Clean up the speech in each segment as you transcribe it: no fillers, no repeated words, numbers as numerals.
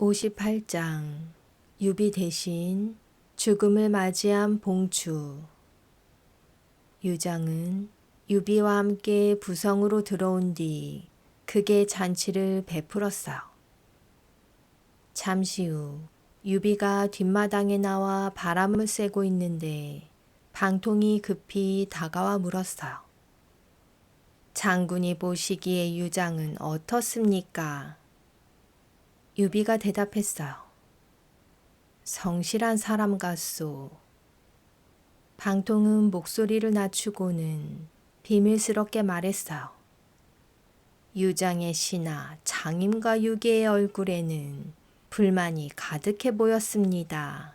58장 유비 대신 죽음을 맞이한 봉추. 유장은 유비와 함께 부성으로 들어온 뒤 크게 잔치를 베풀었어요. 잠시 후 유비가 뒷마당에 나와 바람을 쐬고 있는데 방통이 급히 다가와 물었어요. 장군이 보시기에 유장은 어떻습니까? 유비가 대답했어요. 성실한 사람 같소. 방통은 목소리를 낮추고는 비밀스럽게 말했어요. 유장의 신하 장임과 유계의 얼굴에는 불만이 가득해 보였습니다.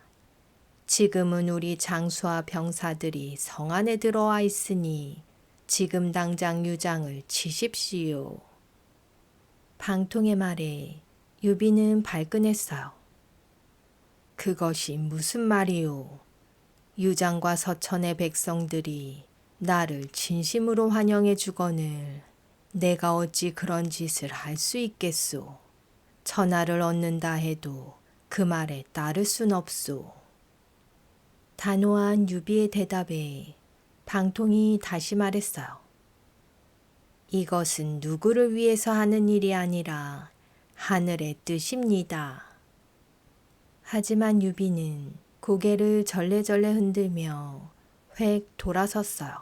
지금은 우리 장수와 병사들이 성 안에 들어와 있으니 지금 당장 유장을 치십시오. 방통의 말에 유비는 발끈했어요. 그것이 무슨 말이오? 유장과 서천의 백성들이 나를 진심으로 환영해 주거늘 내가 어찌 그런 짓을 할 수 있겠소? 천하를 얻는다 해도 그 말에 따를 순 없소. 단호한 유비의 대답에 방통이 다시 말했어요. 이것은 누구를 위해서 하는 일이 아니라 하늘의 뜻입니다. 하지만 유비는 고개를 절레절레 흔들며 획 돌아섰어요.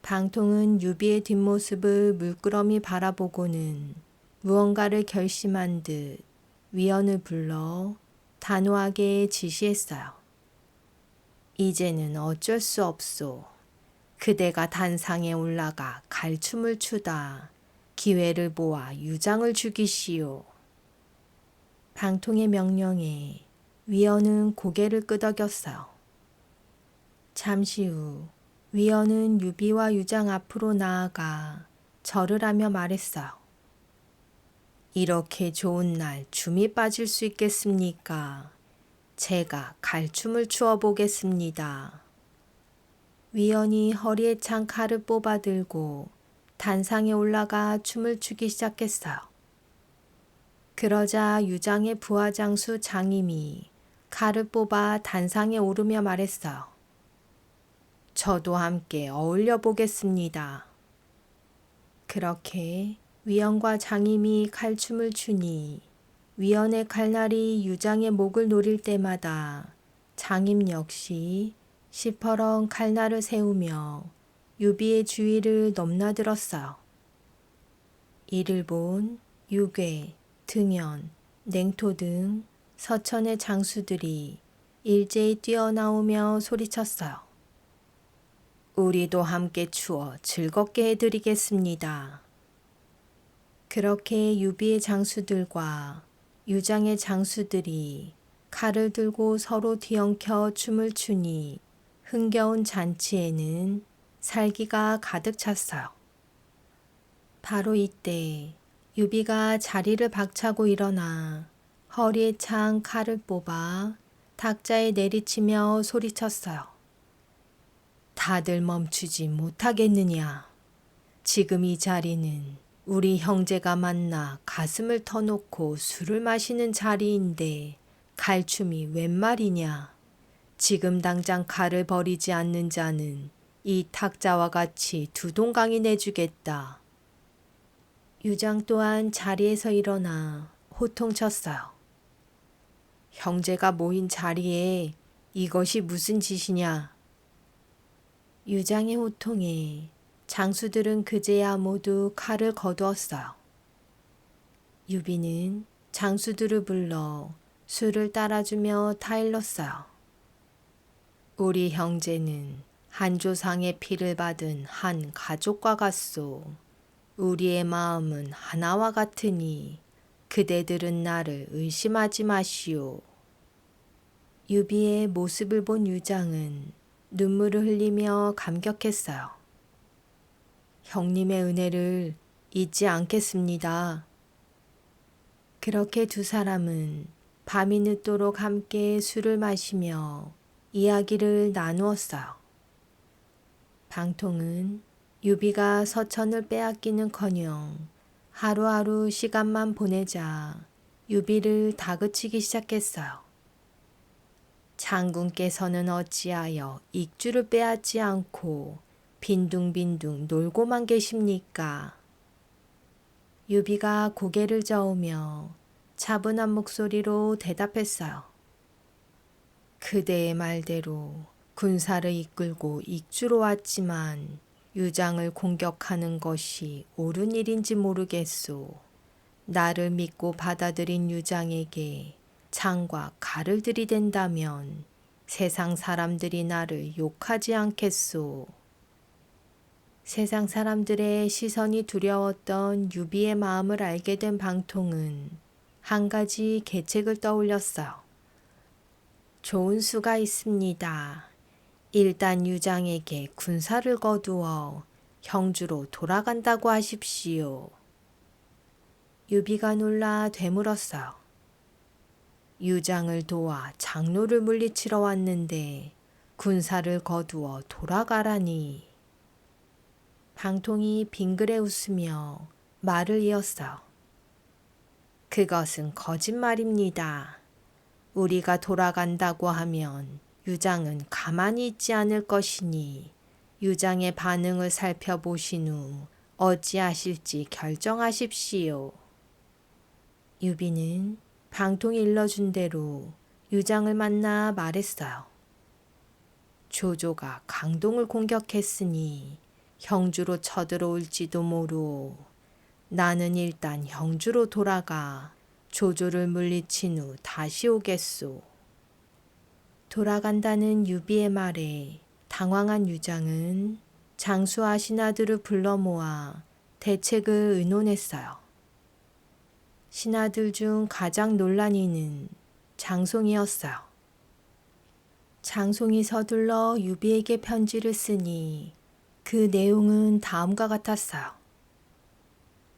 방통은 유비의 뒷모습을 물끄러미 바라보고는 무언가를 결심한 듯 위원을 불러 단호하게 지시했어요. 이제는 어쩔 수 없소. 그대가 단상에 올라가 갈춤을 추다 기회를 보아 유장을 죽이시오. 방통의 명령에 위원은 고개를 끄덕였어요. 잠시 후 위원은 유비와 유장 앞으로 나아가 절을 하며 말했어요. 이렇게 좋은 날 줌이 빠질 수 있겠습니까? 제가 갈춤을 추어 보겠습니다. 위원이 허리에 찬 칼을 뽑아 들고 단상에 올라가 춤을 추기 시작했어요. 그러자 유장의 부하장수 장임이 칼을 뽑아 단상에 오르며 말했어요. 저도 함께 어울려 보겠습니다. 그렇게 위원과 장임이 칼춤을 추니 위원의 칼날이 유장의 목을 노릴 때마다 장임 역시 시퍼런 칼날을 세우며 유비의 주위를 넘나들었어요. 이를 본 유괴, 등연, 냉토 등 서천의 장수들이 일제히 뛰어나오며 소리쳤어요. 우리도 함께 추어 즐겁게 해드리겠습니다. 그렇게 유비의 장수들과 유장의 장수들이 칼을 들고 서로 뒤엉켜 춤을 추니 흥겨운 잔치에는 살기가 가득 찼어요. 바로 이때 유비가 자리를 박차고 일어나 허리에 찬 칼을 뽑아 탁자에 내리치며 소리쳤어요. 다들 멈추지 못하겠느냐? 지금 이 자리는 우리 형제가 만나 가슴을 터놓고 술을 마시는 자리인데 갈춤이 웬 말이냐? 지금 당장 칼을 버리지 않는 자는 이 탁자와 같이 두 동강이 내주겠다. 유장 또한 자리에서 일어나 호통쳤어요. 형제가 모인 자리에 이것이 무슨 짓이냐? 유장의 호통에 장수들은 그제야 모두 칼을 거두었어요. 유비는 장수들을 불러 술을 따라주며 타일렀어요. 우리 형제는 한 조상의 피를 받은 한 가족과 같소. 우리의 마음은 하나와 같으니 그대들은 나를 의심하지 마시오. 유비의 모습을 본 유장은 눈물을 흘리며 감격했어요. 형님의 은혜를 잊지 않겠습니다. 그렇게 두 사람은 밤이 늦도록 함께 술을 마시며 이야기를 나누었어요. 방통은 유비가 서천을 빼앗기는커녕 하루하루 시간만 보내자 유비를 다그치기 시작했어요. 장군께서는 어찌하여 익주를 빼앗지 않고 빈둥빈둥 놀고만 계십니까? 유비가 고개를 저으며 차분한 목소리로 대답했어요. 그대의 말대로 군사를 이끌고 익주로 왔지만 유장을 공격하는 것이 옳은 일인지 모르겠소. 나를 믿고 받아들인 유장에게 창과 칼을 들이댄다면 세상 사람들이 나를 욕하지 않겠소. 세상 사람들의 시선이 두려웠던 유비의 마음을 알게 된 방통은 한 가지 계책을 떠올렸어요. 좋은 수가 있습니다. 일단 유장에게 군사를 거두어 형주로 돌아간다고 하십시오. 유비가 놀라 되물었어요. 유장을 도와 장로를 물리치러 왔는데 군사를 거두어 돌아가라니. 방통이 빙그레 웃으며 말을 이었어요. 그것은 거짓말입니다. 우리가 돌아간다고 하면 유장은 가만히 있지 않을 것이니 유장의 반응을 살펴보신 후 어찌하실지 결정하십시오. 유비는 방통이 일러준 대로 유장을 만나 말했어요. 조조가 강동을 공격했으니 형주로 쳐들어올지도 모르오. 나는 일단 형주로 돌아가 조조를 물리친 후 다시 오겠소. 돌아간다는 유비의 말에 당황한 유장은 장수와 신하들을 불러 모아 대책을 의논했어요. 신하들 중 가장 논란이는 장송이었어요. 장송이 서둘러 유비에게 편지를 쓰니 그 내용은 다음과 같았어요.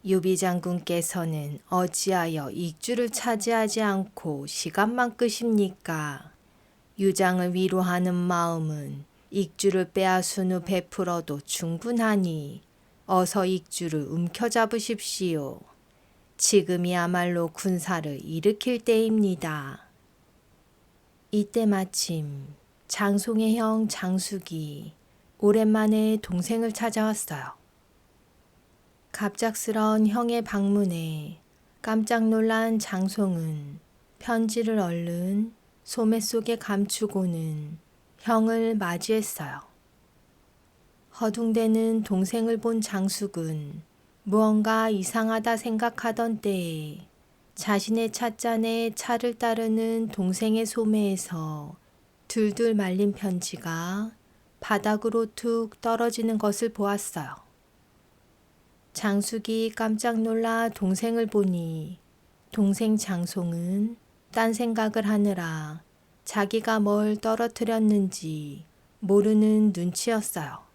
유비 장군께서는 어찌하여 익주를 차지하지 않고 시간만 끄십니까? 유장을 위로하는 마음은 익주를 빼앗은 후 베풀어도 충분하니 어서 익주를 움켜잡으십시오. 지금이야말로 군사를 일으킬 때입니다. 이때 마침 장송의 형 장숙이 오랜만에 동생을 찾아왔어요. 갑작스런 형의 방문에 깜짝 놀란 장송은 편지를 얼른 소매 속에 감추고는 형을 맞이했어요. 허둥대는 동생을 본 장숙은 무언가 이상하다 생각하던 때에 자신의 찻잔에 차를 따르는 동생의 소매에서 둘둘 말린 편지가 바닥으로 툭 떨어지는 것을 보았어요. 장숙이 깜짝 놀라 동생을 보니 동생 장송은 딴 생각을 하느라 자기가 뭘 떨어뜨렸는지 모르는 눈치였어요.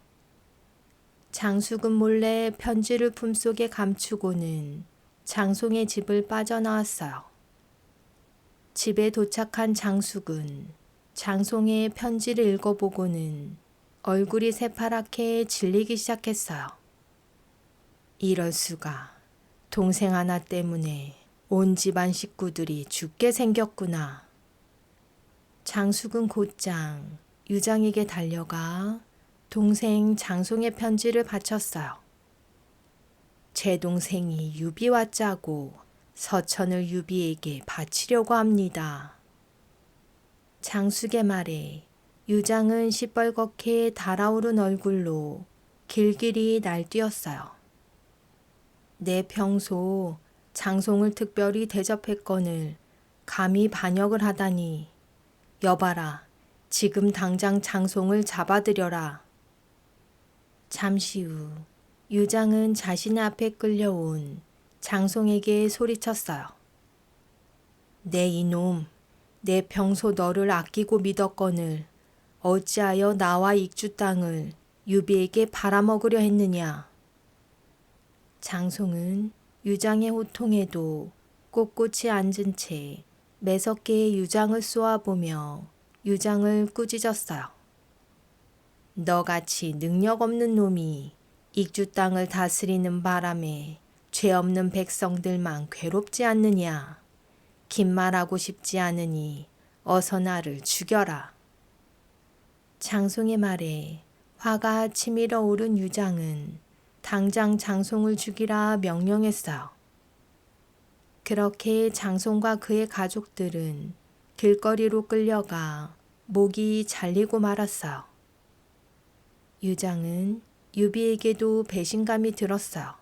장숙은 몰래 편지를 품속에 감추고는 장송의 집을 빠져나왔어요. 집에 도착한 장숙은 장송의 편지를 읽어보고는 얼굴이 새파랗게 질리기 시작했어요. 이럴 수가. 동생 하나 때문에 온 집안 식구들이 죽게 생겼구나. 장숙은 곧장 유장에게 달려가 동생 장송의 편지를 바쳤어요. 제 동생이 유비와 짜고 서천을 유비에게 바치려고 합니다. 장숙의 말에 유장은 시뻘겋게 달아오른 얼굴로 길길이 날뛰었어요. 내 평소 장송을 특별히 대접했거늘 감히 반역을 하다니. 여봐라, 지금 당장 장송을 잡아들여라. 잠시 후 유장은 자신의 앞에 끌려온 장송에게 소리쳤어요. 내 이놈, 내 평소 너를 아끼고 믿었거늘 어찌하여 나와 익주 땅을 유비에게 팔아먹으려 했느냐. 장송은 유장의 호통에도 꼿꼿이 앉은 채 매섭게 유장을 쏘아보며 유장을 꾸짖었어요. 너같이 능력 없는 놈이 익주 땅을 다스리는 바람에 죄 없는 백성들만 괴롭지 않느냐. 긴 말하고 싶지 않으니 어서 나를 죽여라. 장송의 말에 화가 치밀어 오른 유장은 당장 장송을 죽이라 명령했어요. 그렇게 장송과 그의 가족들은 길거리로 끌려가 목이 잘리고 말았어요. 유장은 유비에게도 배신감이 들었어요.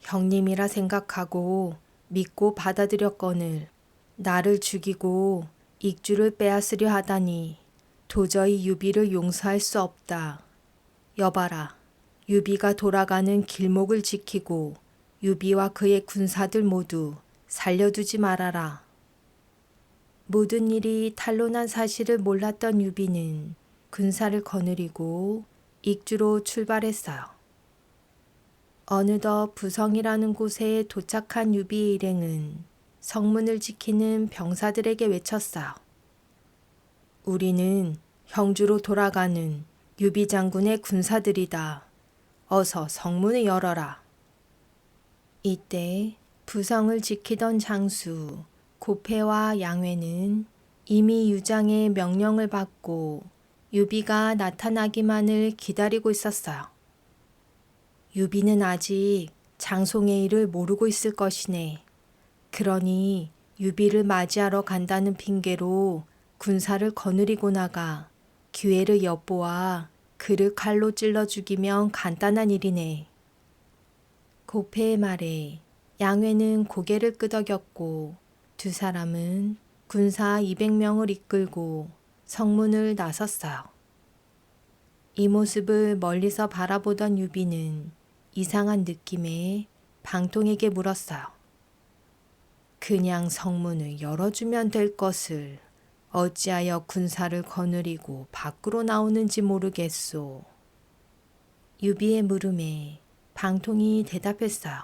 형님이라 생각하고 믿고 받아들였거늘 나를 죽이고 익주를 빼앗으려 하다니 도저히 유비를 용서할 수 없다. 여봐라, 유비가 돌아가는 길목을 지키고 유비와 그의 군사들 모두 살려두지 말아라. 모든 일이 탄로난 사실을 몰랐던 유비는 군사를 거느리고 익주로 출발했어요. 어느덧 부성이라는 곳에 도착한 유비의 일행은 성문을 지키는 병사들에게 외쳤어요. 우리는 형주로 돌아가는 유비 장군의 군사들이다. 어서 성문을 열어라. 이때 부성을 지키던 장수 고패와 양회는 이미 유장의 명령을 받고 유비가 나타나기만을 기다리고 있었어요. 유비는 아직 장송의 일을 모르고 있을 것이네. 그러니 유비를 맞이하러 간다는 핑계로 군사를 거느리고 나가 기회를 엿보아 그를 칼로 찔러 죽이면 간단한 일이네. 고패의 말에 양회는 고개를 끄덕였고 두 사람은 군사 200명을 이끌고 성문을 나섰어요. 이 모습을 멀리서 바라보던 유비는 이상한 느낌에 방통에게 물었어요. 그냥 성문을 열어주면 될 것을 어찌하여 군사를 거느리고 밖으로 나오는지 모르겠소. 유비의 물음에 방통이 대답했어요.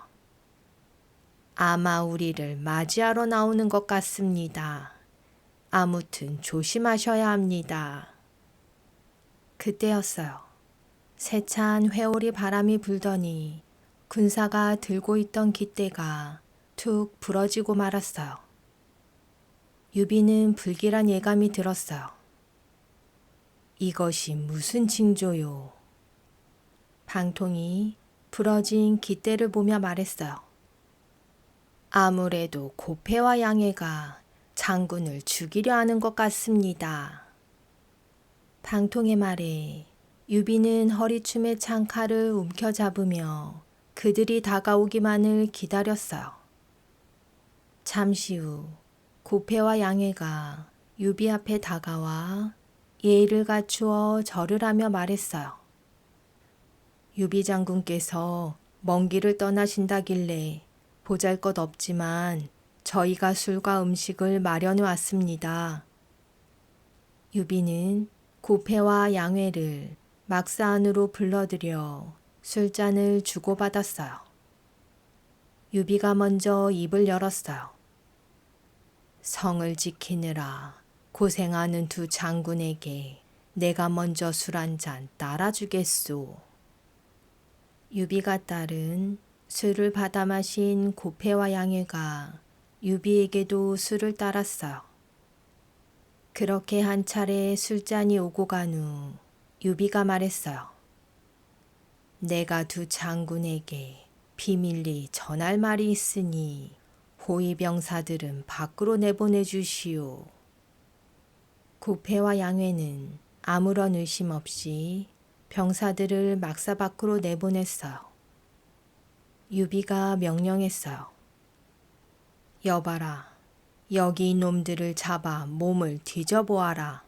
아마 우리를 맞이하러 나오는 것 같습니다. 아무튼 조심하셔야 합니다. 그때였어요. 세찬 회오리 바람이 불더니 군사가 들고 있던 깃대가 툭 부러지고 말았어요. 유비는 불길한 예감이 들었어요. 이것이 무슨 징조요? 방통이 부러진 깃대를 보며 말했어요. 아무래도 고패와 양해가 장군을 죽이려 하는 것 같습니다. 방통의 말에 유비는 허리춤에 찬 칼을 움켜잡으며 그들이 다가오기만을 기다렸어요. 잠시 후 고패와 양해가 유비 앞에 다가와 예의를 갖추어 절을 하며 말했어요. 유비 장군께서 먼 길을 떠나신다길래 보잘것없지만 저희가 술과 음식을 마련해 왔습니다. 유비는 고패와 양회를 막사 안으로 불러들여 술잔을 주고받았어요. 유비가 먼저 입을 열었어요. 성을 지키느라 고생하는 두 장군에게 내가 먼저 술 한 잔 따라주겠소. 유비가 따른 술을 받아 마신 고패와 양해가 유비에게도 술을 따랐어요. 그렇게 한 차례 술잔이 오고 간 후 유비가 말했어요. 내가 두 장군에게 비밀리 전할 말이 있으니 호위병사들은 밖으로 내보내 주시오. 고패와 양회는 아무런 의심 없이 병사들을 막사 밖으로 내보냈어요. 유비가 명령했어요. 여봐라, 여기 이놈들을 잡아 몸을 뒤져보아라.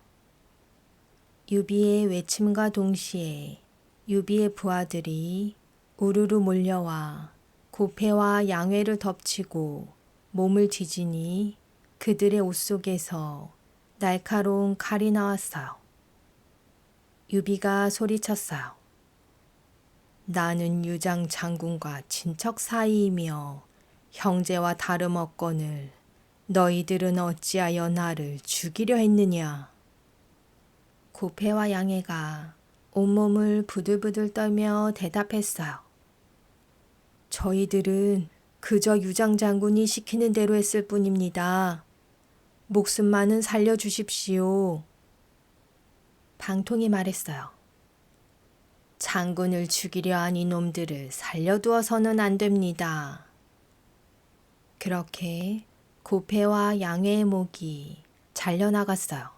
유비의 외침과 동시에 유비의 부하들이 우르르 몰려와 고패와 양회를 덮치고 몸을 뒤지니 그들의 옷 속에서 날카로운 칼이 나왔어요. 유비가 소리쳤어요. 나는 유장 장군과 친척 사이이며 형제와 다름없거늘 너희들은 어찌하여 나를 죽이려 했느냐. 고패와 양해가 온몸을 부들부들 떨며 대답했어요. 저희들은 그저 유장 장군이 시키는 대로 했을 뿐입니다. 목숨만은 살려주십시오. 방통이 말했어요. 장군을 죽이려 한 이놈들을 살려두어서는 안 됩니다. 그렇게 고패와 양해의 목이 잘려나갔어요.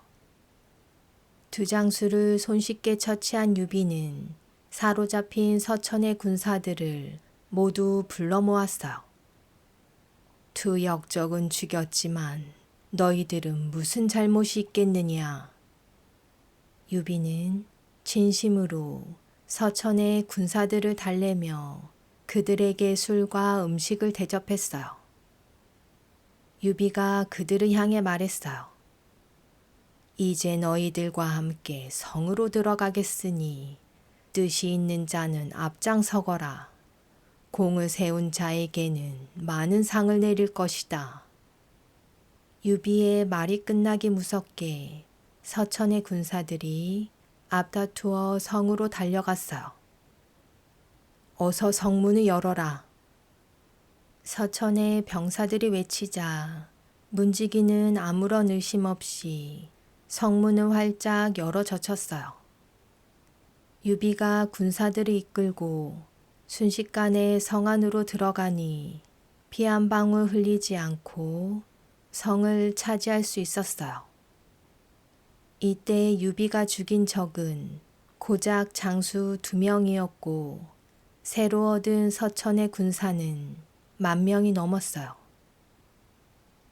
두 장수를 손쉽게 처치한 유비는 사로잡힌 서천의 군사들을 모두 불러 모았어요. 두 역적은 죽였지만 너희들은 무슨 잘못이 있겠느냐. 유비는 진심으로 서천의 군사들을 달래며 그들에게 술과 음식을 대접했어요. 유비가 그들을 향해 말했어요. 이제 너희들과 함께 성으로 들어가겠으니 뜻이 있는 자는 앞장서거라. 공을 세운 자에게는 많은 상을 내릴 것이다. 유비의 말이 끝나기 무섭게 서천의 군사들이 앞다투어 성으로 달려갔어요. 어서 성문을 열어라. 서천의 병사들이 외치자 문지기는 아무런 의심 없이 성문을 활짝 열어 젖혔어요. 유비가 군사들을 이끌고 순식간에 성 안으로 들어가니 피 한 방울 흘리지 않고 성을 차지할 수 있었어요. 이때 유비가 죽인 적은 고작 장수 2명이었고 새로 얻은 서천의 군사는 10,000명이 넘었어요.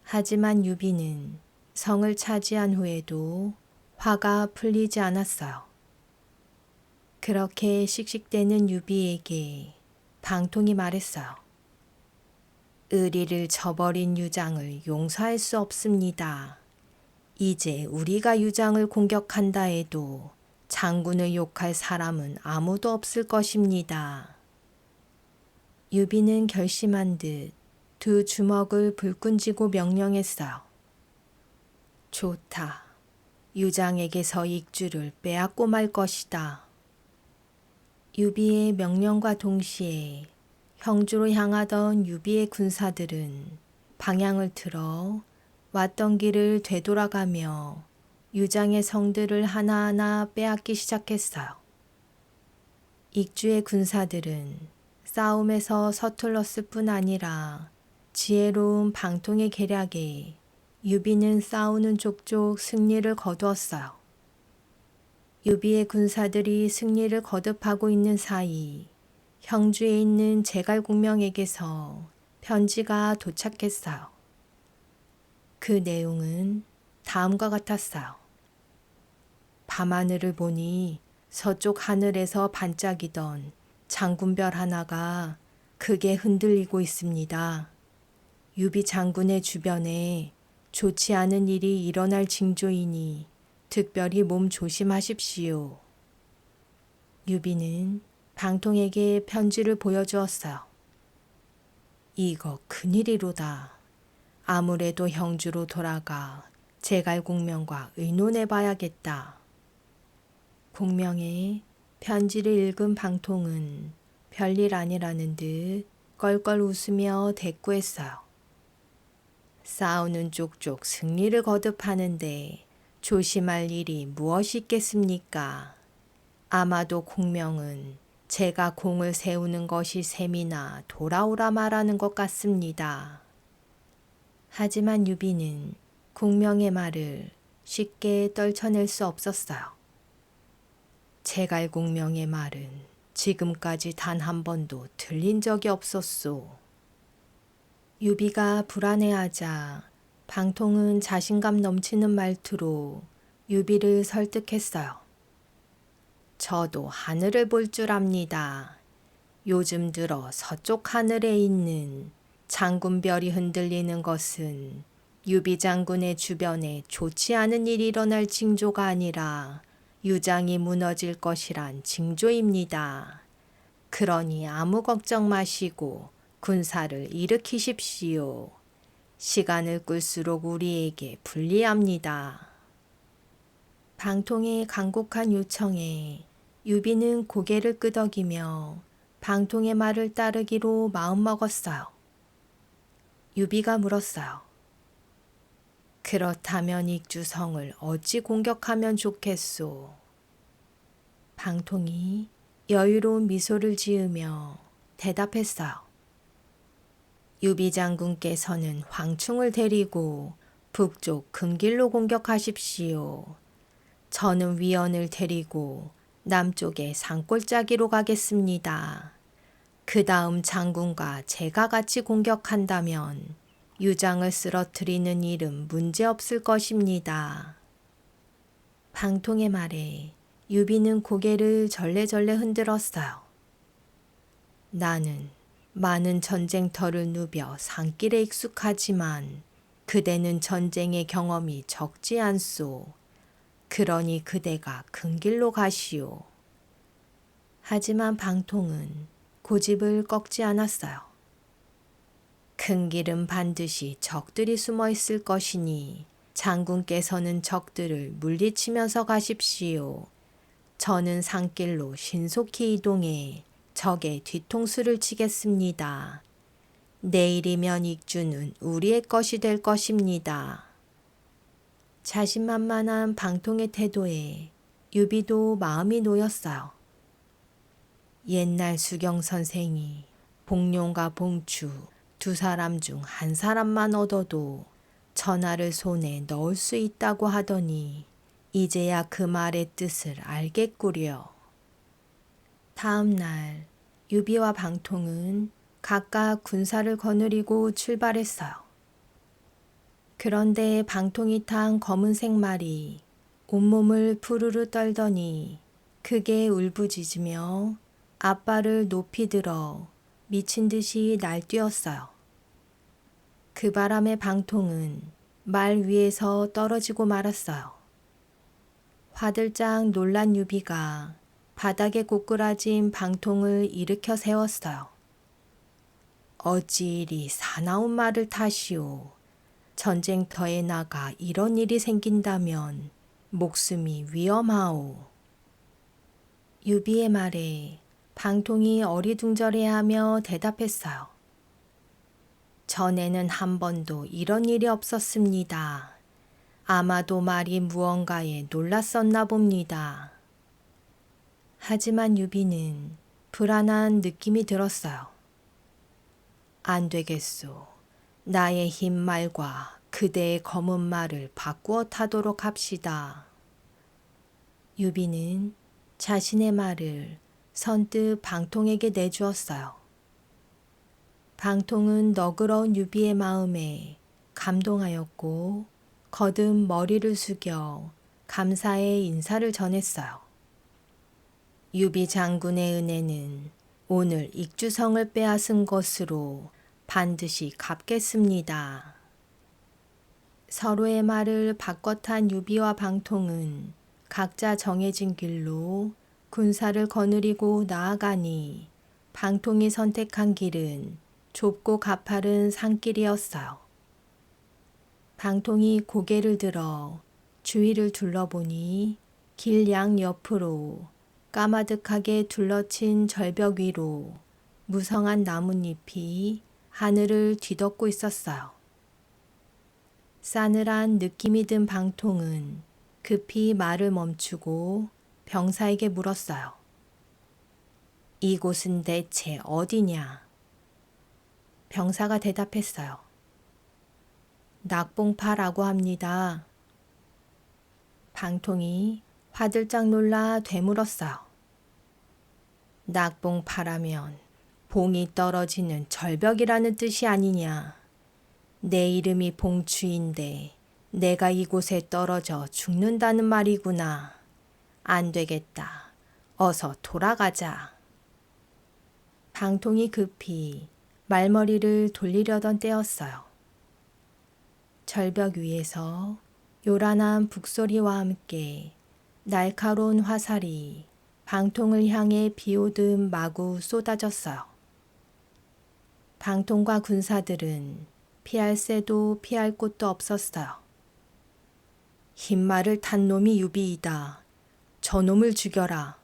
하지만 유비는 성을 차지한 후에도 화가 풀리지 않았어요. 그렇게 씩씩대는 유비에게 방통이 말했어요. 의리를 저버린 유장을 용서할 수 없습니다. 이제 우리가 유장을 공격한다 해도 장군을 욕할 사람은 아무도 없을 것입니다. 유비는 결심한 듯 두 주먹을 불끈 쥐고 명령했어요. 좋다. 유장에게서 익주를 빼앗고 말 것이다. 유비의 명령과 동시에 형주로 향하던 유비의 군사들은 방향을 틀어 왔던 길을 되돌아가며 유장의 성들을 하나하나 빼앗기 시작했어요. 익주의 군사들은 싸움에서 서툴렀을 뿐 아니라 지혜로운 방통의 계략에 유비는 싸우는 족족 승리를 거두었어요. 유비의 군사들이 승리를 거듭하고 있는 사이 형주에 있는 제갈공명에게서 편지가 도착했어요. 그 내용은 다음과 같았어요. 밤하늘을 보니 서쪽 하늘에서 반짝이던 장군별 하나가 크게 흔들리고 있습니다. 유비 장군의 주변에 좋지 않은 일이 일어날 징조이니 특별히 몸 조심하십시오. 유비는 방통에게 편지를 보여주었어요. 이거 큰일이로다. 아무래도 형주로 돌아가 제갈공명과 의논해 봐야겠다. 공명의 편지를 읽은 방통은 별일 아니라는 듯 껄껄 웃으며 대꾸했어요. 싸우는 쪽쪽 승리를 거듭하는데 조심할 일이 무엇이 있겠습니까? 아마도 공명은 제가 공을 세우는 것이 셈이나 돌아오라 말하는 것 같습니다. 하지만 유비는 공명의 말을 쉽게 떨쳐낼 수 없었어요. 제갈공명의 말은 지금까지 단 한 번도 들린 적이 없었소. 유비가 불안해하자 방통은 자신감 넘치는 말투로 유비를 설득했어요. 저도 하늘을 볼 줄 압니다. 요즘 들어 서쪽 하늘에 있는 장군별이 흔들리는 것은 유비 장군의 주변에 좋지 않은 일이 일어날 징조가 아니라 유장이 무너질 것이란 징조입니다. 그러니 아무 걱정 마시고 군사를 일으키십시오. 시간을 끌수록 우리에게 불리합니다. 방통의 간곡한 요청에 유비는 고개를 끄덕이며 방통의 말을 따르기로 마음먹었어요. 유비가 물었어요. 그렇다면 익주성을 어찌 공격하면 좋겠소? 방통이 여유로운 미소를 지으며 대답했어요. 유비 장군께서는 황충을 데리고 북쪽 금길로 공격하십시오. 저는 위원을 데리고 남쪽의 산골짜기로 가겠습니다. 그 다음 장군과 제가 같이 공격한다면 유장을 쓰러뜨리는 일은 문제없을 것입니다. 방통의 말에 유비는 고개를 절레절레 흔들었어요. 나는 많은 전쟁터를 누벼 산길에 익숙하지만 그대는 전쟁의 경험이 적지 않소. 그러니 그대가 큰 길로 가시오. 하지만 방통은 고집을 꺾지 않았어요. 큰 길은 반드시 적들이 숨어 있을 것이니 장군께서는 적들을 물리치면서 가십시오. 저는 산길로 신속히 이동해 적의 뒤통수를 치겠습니다. 내일이면 익주는 우리의 것이 될 것입니다. 자신만만한 방통의 태도에 유비도 마음이 놓였어요. 옛날 수경 선생이 봉룡과 봉추 두 사람 중 한 사람만 얻어도 천하를 손에 넣을 수 있다고 하더니 이제야 그 말의 뜻을 알겠구려. 다음 날 유비와 방통은 각각 군사를 거느리고 출발했어요. 그런데 방통이 탄 검은색 말이 온몸을 푸르르 떨더니 크게 울부짖으며 앞발을 높이 들어 미친 듯이 날뛰었어요. 그 바람에 방통은 말 위에서 떨어지고 말았어요. 화들짝 놀란 유비가 바닥에 고꾸라진 방통을 일으켜 세웠어요. 어찌 이리 사나운 말을 타시오. 전쟁터에 나가 이런 일이 생긴다면 목숨이 위험하오. 유비의 말에 방통이 어리둥절해하며 대답했어요. 전에는 한 번도 이런 일이 없었습니다. 아마도 말이 무언가에 놀랐었나 봅니다. 하지만 유비는 불안한 느낌이 들었어요. 안 되겠소. 나의 흰 말과 그대의 검은 말을 바꾸어 타도록 합시다. 유비는 자신의 말을 선뜻 방통에게 내주었어요. 방통은 너그러운 유비의 마음에 감동하였고 거듭 머리를 숙여 감사의 인사를 전했어요. 유비 장군의 은혜는 오늘 익주성을 빼앗은 것으로 반드시 갚겠습니다. 서로의 말을 바꿔 탄 유비와 방통은 각자 정해진 길로 군사를 거느리고 나아가니 방통이 선택한 길은 좁고 가파른 산길이었어요. 방통이 고개를 들어 주위를 둘러보니 길 양 옆으로 까마득하게 둘러친 절벽 위로 무성한 나뭇잎이 하늘을 뒤덮고 있었어요. 싸늘한 느낌이 든 방통은 급히 말을 멈추고 병사에게 물었어요. 이곳은 대체 어디냐? 병사가 대답했어요. 낙봉파라고 합니다. 방통이 화들짝 놀라 되물었어요. 낙봉파라면 봉이 떨어지는 절벽이라는 뜻이 아니냐. 내 이름이 봉추인데 내가 이곳에 떨어져 죽는다는 말이구나. 안 되겠다. 어서 돌아가자. 방통이 급히 말머리를 돌리려던 때였어요. 절벽 위에서 요란한 북소리와 함께 날카로운 화살이 방통을 향해 비오듯 마구 쏟아졌어요. 방통과 군사들은 피할 새도 피할 곳도 없었어요. 흰 말을 탄 놈이 유비이다. 저놈을 죽여라.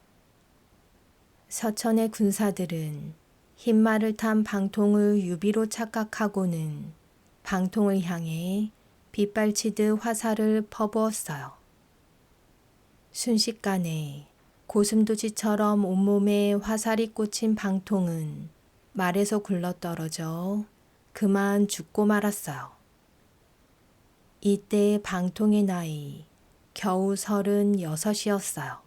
서천의 군사들은 흰 말을 탄 방통을 유비로 착각하고는 방통을 향해 빗발치듯 화살을 퍼부었어요. 순식간에 고슴도치처럼 온몸에 화살이 꽂힌 방통은 말에서 굴러떨어져 그만 죽고 말았어요. 이때 방통의 나이 겨우 36이었어요.